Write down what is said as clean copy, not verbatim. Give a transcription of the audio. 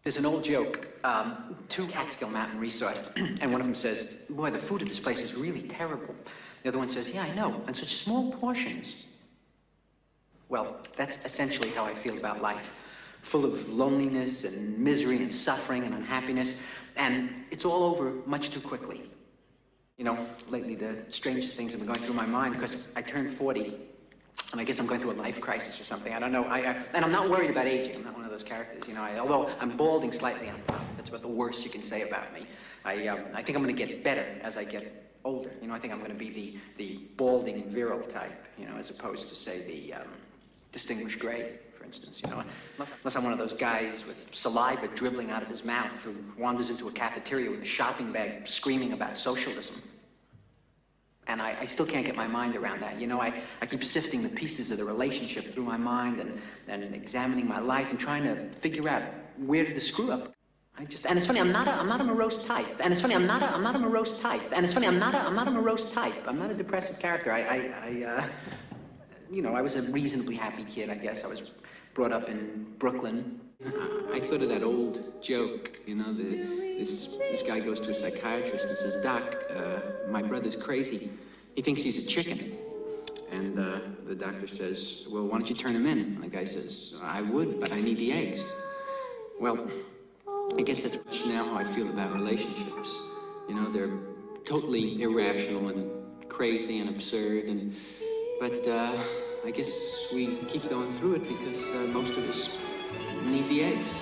There's an old joke, two Catskill Mountain resort, and one of them says, boy, the food at this place is really terrible. The other one says, yeah, I know, and such small portions. Well, that's essentially how I feel about life. Full of loneliness and misery and suffering and unhappiness, and it's all over much too quickly. You know, lately the strangest things have been going through my mind because I turned 40, and I guess I'm going through a life crisis or something. I don't know. And I'm not worried about aging. I'm not one of those characters, you know. Although I'm balding slightly on top. That's about the worst you can say about me. I think I'm going to get better as I get older. You know, I think I'm going to be the balding virile type, you know, as opposed to, say, the distinguished gray, for instance, you know. Unless I'm one of those guys with saliva dribbling out of his mouth who wanders into a cafeteria with a shopping bag screaming about socialism. And I still can't get my mind around that. You know, I keep sifting the pieces of the relationship through my mind and examining my life and trying to figure out where did the screw up. And it's funny, I'm not a morose type. And it's funny, I'm not a morose type. And it's funny, I'm not a morose type. I'm not a depressive character. You know, I was a reasonably happy kid, I guess. I was brought up in Brooklyn. I thought of that old joke, you know, this guy goes to a psychiatrist and says, Doc, my brother's crazy. He thinks he's a chicken. And the doctor says, well, why don't you turn him in? And the guy says, I would, but I need the eggs. Well, I guess that's now how I feel about relationships. You know, they're totally irrational and crazy and absurd, but I guess we keep going through it because most of us need the eggs.